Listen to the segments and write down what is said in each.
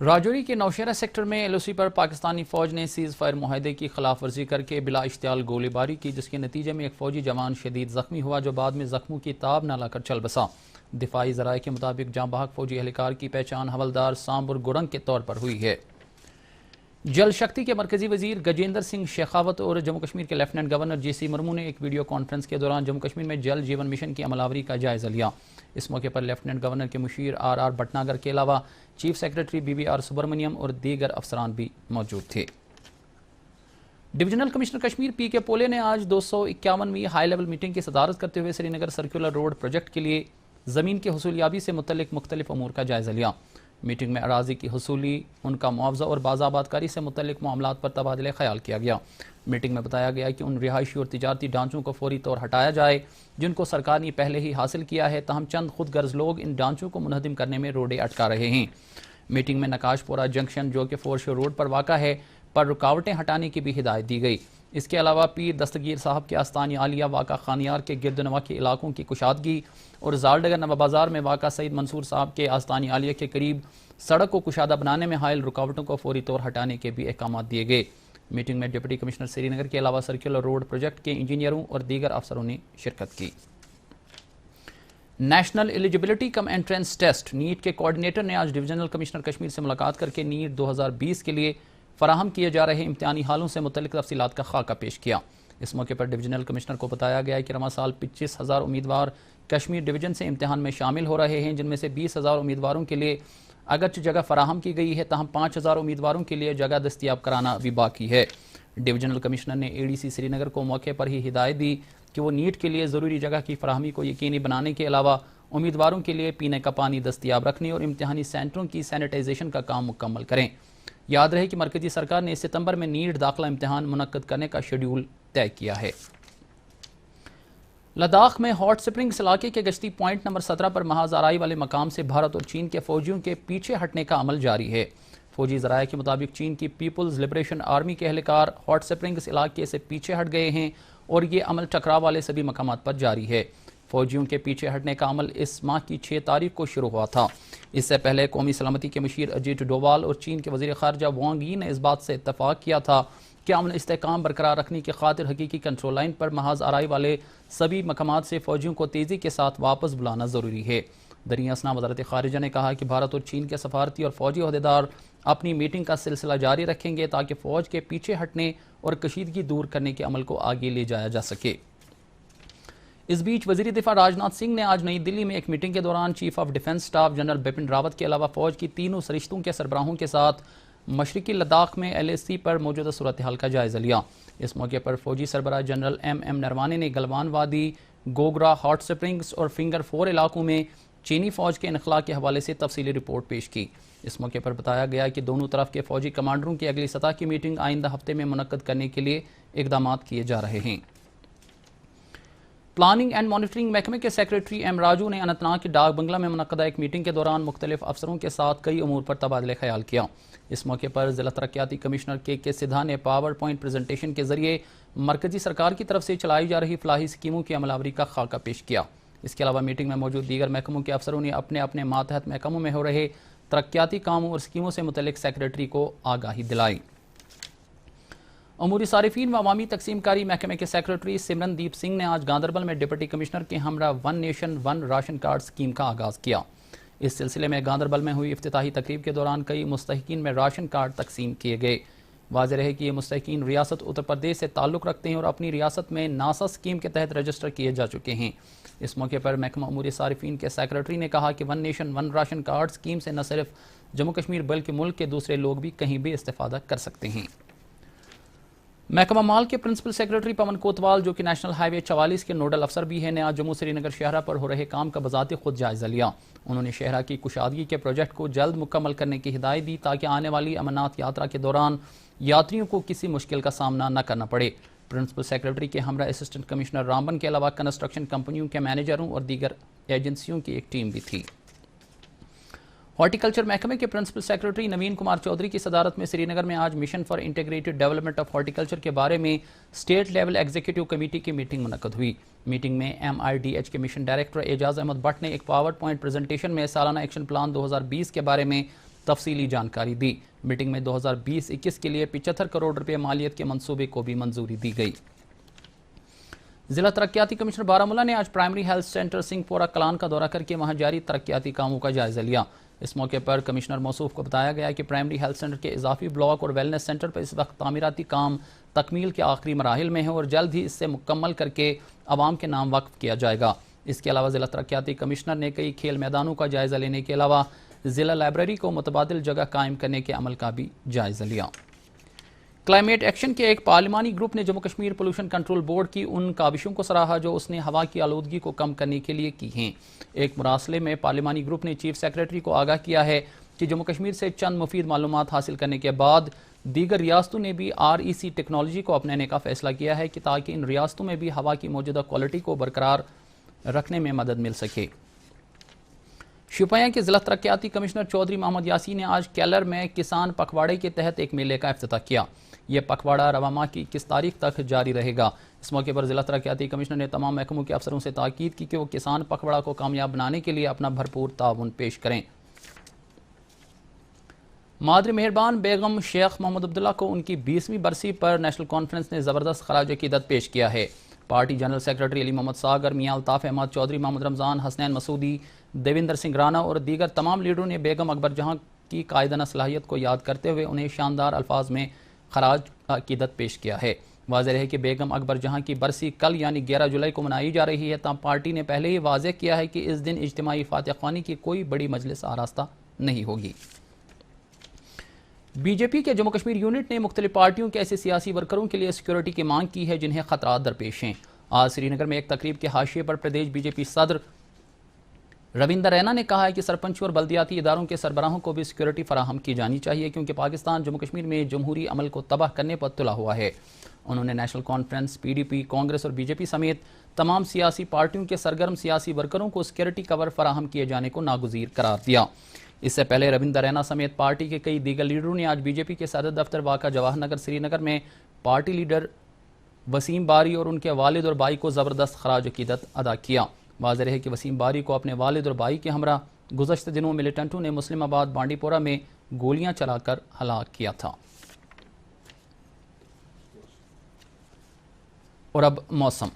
راجوری کے نوشہرہ سیکٹر میں LOC پر پاکستانی فوج نے سیز فائر معاہدے کی خلاف ورزی کر کے بلا اشتعال گولی باری کی، جس کے نتیجے میں ایک فوجی جوان شدید زخمی ہوا جو بعد میں زخموں کی تاب نہ لا کر چل بسا۔ دفاعی ذرائع کے مطابق جاں بحق فوجی اہلکار کی پہچان حوالدار سامبر گرنگ کے طور پر ہوئی ہے۔ جل شکتی کے مرکزی وزیر گجیندر سنگھ شیخاوت اور جموں کشمیر کے لیفٹیننٹ گورنر JC مرمو نے ایک ویڈیو کانفرنس کے دوران جموں کشمیر میں جل جیون مشن کی عمل آوری کا جائزہ لیا۔ اس موقع پر لیفٹیننٹ گورنر کے مشیر RR بھٹناگر کے علاوہ چیف سیکرٹری BBR سبرمنیم اور دیگر افسران بھی موجود تھے۔ ڈویژنل کمشنر کشمیر PK پولے نے آج 251ویں ہائی لیول میٹنگ کی صدارت کرتے ہوئے سری نگر سرکولر روڈ پروجیکٹ کے لیے زمین کی حصولیابی سے متعلق مختلف امور کا جائزہ لیا۔ میٹنگ میں اراضی کی حصولی، ان کا معاوضہ اور باز آباد کاری سے متعلق معاملات پر تبادلہ خیال کیا گیا۔ میٹنگ میں بتایا گیا کہ ان رہائشی اور تجارتی ڈھانچوں کو فوری طور ہٹایا جائے جن کو سرکار نے پہلے ہی حاصل کیا ہے، تاہم چند خود غرض لوگ ان ڈھانچوں کو منہدم کرنے میں روڈیں اٹکا رہے ہیں۔ میٹنگ میں نکاش پورہ جنکشن جو کہ فور شو روڈ پر واقع ہے پر رکاوٹیں ہٹانے کی بھی ہدایت دی گئی۔ اس کے علاوہ پیر دستگیر صاحب کے آستان عالیہ واقع خانیار کے گرد نواح کے علاقوں کی کشادگی اور زالڈگر نوا بازار میں واقع سعید منصور صاحب کے آستان عالیہ کے قریب سڑک کو کشادہ بنانے میں حائل رکاوٹوں کو فوری طور ہٹانے کے بھی احکامات دیے گئے۔ میٹنگ میں ڈپٹی کمشنر سری نگر کے علاوہ سرکولر روڈ پروجیکٹ کے انجینئروں اور دیگر افسروں نے شرکت کی۔ نیشنل ایلیجبلٹی کم انٹرنس ٹیسٹ نیٹ کے کوارڈینیٹر نے آج ڈویژنل کمشنر کشمیر سے ملاقات کر کے نیٹ 2020 کے لیے فراہم کیے جا رہے امتحانی حالوں سے متعلق تفصیلات کا خاکہ پیش کیا۔ اس موقع پر ڈویژنل کمشنر کو بتایا گیا کہ رواں سال 25,000 امیدوار کشمیر ڈویژن سے امتحان میں شامل ہو رہے ہیں، جن میں سے 20,000 امیدواروں کے لیے اگرچہ جگہ فراہم کی گئی ہے، تاہم 5,000 امیدواروں کے لیے جگہ دستیاب کرانا بھی باقی ہے۔ ڈویژنل کمشنر نے ADC سری نگر کو موقع پر ہی ہدایت دی کہ وہ نیٹ کے لیے ضروری جگہ کی فراہمی کو یقینی بنانے کے علاوہ امیدواروں کے لیے پینے کا پانی دستیاب رکھنے اور امتحانی سینٹروں کی سینیٹائزیشن کا کام مکمل کریں۔ یاد رہے کہ مرکزی سرکار نے ستمبر میں نیٹ داخلہ امتحان منعقد کرنے کا شیڈول طے کیا ہے۔ لداخ میں ہاٹ سپرنگز علاقے کے گشتی پوائنٹ نمبر 17 پر محاذ آرائی والے مقام سے بھارت اور چین کے فوجیوں کے پیچھے ہٹنے کا عمل جاری ہے۔ فوجی ذرائع کے مطابق چین کی پیپلز لبریشن آرمی کے اہلکار ہاٹ سپرنگز علاقے سے پیچھے ہٹ گئے ہیں اور یہ عمل ٹکراو والے سبھی مقامات پر جاری ہے۔ فوجیوں کے پیچھے ہٹنے کا عمل اس ماہ کی 6 تاریخ کو شروع ہوا تھا۔ اس سے پہلے قومی سلامتی کے مشیر اجیت ڈووال اور چین کے وزیر خارجہ وانگ یی نے اس بات سے اتفاق کیا تھا کہ امن استحکام برقرار رکھنے کی خاطر حقیقی کنٹرول لائن پر محاذ آرائی والے سبھی مقامات سے فوجیوں کو تیزی کے ساتھ واپس بلانا ضروری ہے۔ دریں اثنا وزارت خارجہ نے کہا کہ بھارت اور چین کے سفارتی اور فوجی عہدیدار اپنی میٹنگ کا سلسلہ جاری رکھیں گے تاکہ فوج کے پیچھے ہٹنے اور کشیدگی دور کرنے کے عمل کو آگے لے جایا جا سکے۔ اس بیچ وزیر دفاع راجناتھ سنگھ نے آج نئی دلی میں ایک میٹنگ کے دوران chief of defence staff general Bipin Rawat کے علاوہ فوج کی تینوں سرشتوں کے سربراہوں کے ساتھ مشرقی لداخ میں LAC پر موجودہ صورتحال کا جائزہ لیا۔ اس موقع پر فوجی سربراہ جنرل MM نروانی نے گلوان وادی، گوگرا، ہاٹ سپرنگز اور فنگر 4 علاقوں میں چینی فوج کے انخلاء کے حوالے سے تفصیلی رپورٹ پیش کی۔ اس موقع پر بتایا گیا کہ دونوں طرف کے فوجی کمانڈروں کی اگلی سطح کی میٹنگ آئندہ ہفتے میں منعقد کرنے کے لیے اقدامات کیے جا رہے ہیں۔ پلاننگ اینڈ مانیٹرنگ محکمے کے سیکرٹری M راجو نے اننت ناگ کے ڈاک بنگلہ میں منعقدہ ایک میٹنگ کے دوران مختلف افسروں کے ساتھ کئی امور پر تبادلہ خیال کیا۔ اس موقع پر ضلع ترقیاتی کمشنر KK سدھا نے پاور پوائنٹ پریزنٹیشن کے ذریعے مرکزی سرکار کی طرف سے چلائی جا رہی فلاحی اسکیموں کی عمل آوری کا خاکہ پیش کیا۔ اس کے علاوہ میٹنگ میں موجود دیگر محکموں کے افسروں نے اپنے اپنے ماتحت محکموں میں ہو رہے ترقیاتی کاموں اور اسکیموں سے متعلق سیکرٹری کو آگاہی دلائی۔ امور صارفین و عوامی تقسیم کاری محکمے کے سیکرٹری سمرن دیپ سنگھ نے آج گاندربل میں ڈپٹی کمشنر کے ہمراہ one nation one ration card scheme کا آغاز کیا۔ اس سلسلے میں گاندربل میں ہوئی افتتاحی تقریب کے دوران کئی مستحقین میں راشن کارڈ تقسیم کیے گئے۔ واضح رہے کہ یہ مستحقین ریاست اتر پردیش سے تعلق رکھتے ہیں اور اپنی ریاست میں ناسا اسکیم کے تحت رجسٹر کیے جا چکے ہیں۔ اس موقع پر محکمہ امور صارفین کے سیکرٹری نے کہا کہ one nation one ration card scheme سے نہ صرف جموں کشمیر بلکہ ملک کے دوسرے لوگ بھی کہیں بھی استفادہ کر سکتے ہیں۔ محکمہ مال کے پرنسپل سیکرٹری پون کوتوال جو کہ نیشنل ہائی وے 44 کے نوڈل افسر بھی ہیں نے آج جموں سری نگر شاہراہ پر ہو رہے کام کا بذات خود جائزہ لیا۔ انہوں نے شاہراہ کی کشادگی کے پروجیکٹ کو جلد مکمل کرنے کی ہدایت دی تاکہ آنے والی امرناتھ یاترا کے دوران یاتریوں کو کسی مشکل کا سامنا نہ کرنا پڑے۔ پرنسپل سیکرٹری کے ہمراہ اسسٹنٹ کمشنر رامبن کے علاوہ کنسٹرکشن کمپنیوں کے مینیجروں اور دیگر ایجنسیوں کی ایک ٹیم بھی تھی۔ ہارٹیکلچر محکمے کے پرنسپل سیکرٹری نوین کمار چودھری کی صدارت میں سری نگر میں آج mission for integrated development of horticulture کے بارے میں اسٹیٹ لیول ایگزیکٹو کمیٹی کی میٹنگ منعقد ہوئی۔ میٹنگ میں MIDH کے مشن ڈائریکٹر اعجاز احمد بٹ نے ایک پاور پوائنٹ پریزنٹیشن میں سالانہ ایکشن پلان 2020 کے بارے میں تفصیلی جانکاری دی۔ میٹنگ میں 2020-21 کے لیے 75 کروڑ روپے مالیت کے منصوبے کو بھی منظوری دی گئی۔ ضلع ترقیاتی کمشنر بارہمولہ نے آج پرائمری ہیلتھ سینٹر سنگھ پورہ کلان کا دورہ کر کے وہاں جاری ترقیاتی کاموں کا جائزہ لیا۔ اس موقع پر کمشنر موصوف کو بتایا گیا کہ پرائمری ہیلتھ سینٹر کے اضافی بلاک اور ویلنس سینٹر پر اس وقت تعمیراتی کام تکمیل کے آخری مراحل میں ہیں اور جلد ہی اس سے مکمل کر کے عوام کے نام وقف کیا جائے گا۔ اس کے علاوہ ضلع ترقیاتی کمشنر نے کئی کھیل میدانوں کا جائزہ لینے کے علاوہ ضلع لائبریری کو متبادل جگہ قائم کرنے کے عمل کا بھی جائزہ لیا۔ کلائمیٹ ایکشن کے ایک پارلیمانی گروپ نے Jammu Kashmir pollution control board کی ان کاوشوں کو سراہا جو اس نے ہوا کی آلودگی کو کم کرنے کے لیے کی ہیں۔ ایک مراسلے میں پارلیمانی گروپ نے چیف سیکریٹری کو آگاہ کیا ہے کہ جموں کشمیر سے چند مفید معلومات حاصل کرنے کے بعد دیگر ریاستوں نے بھی REC ٹیکنالوجی کو اپنانے کا فیصلہ کیا ہے کہ تاکہ ان ریاستوں میں بھی ہوا کی موجودہ کوالٹی کو برقرار رکھنے میں مدد مل سکے۔ شوپیاں کے ضلع ترقیاتی کمشنر چودھری محمد یاسین نے آج کیلر میں کسان پکھواڑے کے تحت ایک میلے کا افتتاح کیا۔ یہ پکھواڑا رواں ماہ کی 21 تاریخ تک جاری رہے گا۔ اس موقع پر ضلع ترقیاتی کمشنر نے تمام محکموں کے افسروں سے تاکید کی کہ وہ کسان پکھواڑا کو کامیاب بنانے کے لیے اپنا بھرپور تعاون پیش کریں۔ مادر مہربان بیگم شیخ محمد عبداللہ کو ان کی 20ویں برسی پر نیشنل کانفرنس نے زبردست خراج عقیدت پیش کیا ہے۔ پارٹی جنرل سیکرٹری علی محمد ساگر، میاں الطاف احمد چودھری، محمد رمضان، حسنین مسعودی، دیویندر سنگھ رانا اور دیگر تمام لیڈروں نے بیگم اکبر جہاں کی قائدانہ صلاحیت کو یاد کرتے ہوئے انہیں شاندار الفاظ میں خراج عقیدت پیش کیا ہے۔ واضح رہے کہ بیگم اکبر جہاں کی برسی کل یعنی 11 جولائی کو منائی جا رہی ہے، تاہم پارٹی نے پہلے ہی واضح کیا ہے کہ اس دن اجتماعی فاتح خوانی کی کوئی بڑی مجلس آراستہ نہیں ہوگی۔ بی جے پی کے جموں کشمیر یونٹ نے مختلف پارٹیوں کے ایسے سیاسی ورکروں کے لیے سیکیورٹی کی مانگ کی ہے جنہیں خطرات درپیش ہیں۔ آج سری نگر میں ایک تقریب کے حاشیے پر پردیش بی جے پی صدر رویندر رینا نے کہا ہے کہ سرپنچوں اور بلدیاتی اداروں کے سربراہوں کو بھی سیکیورٹی فراہم کی جانی چاہیے کیونکہ پاکستان جموں کشمیر میں جمہوری عمل کو تباہ کرنے پر تلا ہوا ہے۔ انہوں نے نیشنل کانفرنس، PDP، کانگریس اور BJP سمیت تمام سیاسی پارٹیوں کے سرگرم سیاسی ورکروں کو سیکیورٹی کور فراہم کیے جانے کو ناگزیر قرار دیا۔ اس سے پہلے رویندر رینا سمیت پارٹی کے کئی دیگر لیڈروں نے آج BJP کے صدر دفتر واقع جواہر نگر سری نگر میں پارٹی لیڈر وسیم باری اور ان کے والد اور بھائی کو زبردست خراج عقیدت ادا کیا۔ واضح رہے کہ وسیم باری کو اپنے والد اور بھائی کے ہمراہ گزشتہ دنوں ملیٹنٹوں نے مسلم آباد بانڈی پورہ میں گولیاں چلا کر ہلاک کیا تھا۔ اور اب موسم۔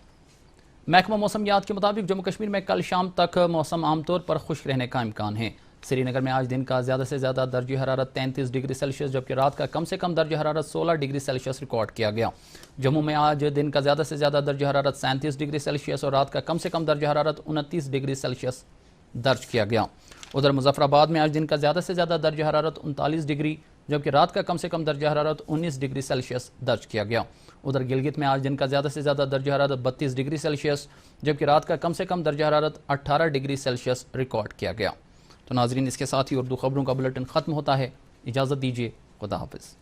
محکمہ موسمیات کے مطابق جموں کشمیر میں کل شام تک موسم عام طور پر خشک رہنے کا امکان ہے۔ سری نگر میں آج دن کا زیادہ سے زیادہ درجہ حرارت 33 ڈگری سیلسیس جبکہ رات کا کم سے کم درجہ حرارت 16 ڈگری سیلسیس ریکارڈ کیا گیا۔ جموں میں آج دن کا زیادہ سے زیادہ درجہ حرارت 37 ڈگری سیلسیس اور رات کا کم سے کم درجہ حرارت 29 ڈگری سیلسیس درج کیا گیا۔ ادھر مظفر آباد میں آج دن کا زیادہ سے زیادہ درجہ حرارت 39 ڈگری جبکہ رات کا کم سے کم درجہ حرارت 19 ڈگری سیلسیس درج کیا گیا۔ ادھر گلگت میں آج دن کا زیادہ سے زیادہ درجہ حرارت 32 ڈگری سیلسیس جبکہ رات کا کم سے کم درجہ حرارت 18 ڈگری سیلسیس ریکارڈ کیا گیا۔ تو ناظرین، اس کے ساتھ ہی اردو خبروں کا بلیٹن ختم ہوتا ہے۔ اجازت دیجیے، خدا حافظ۔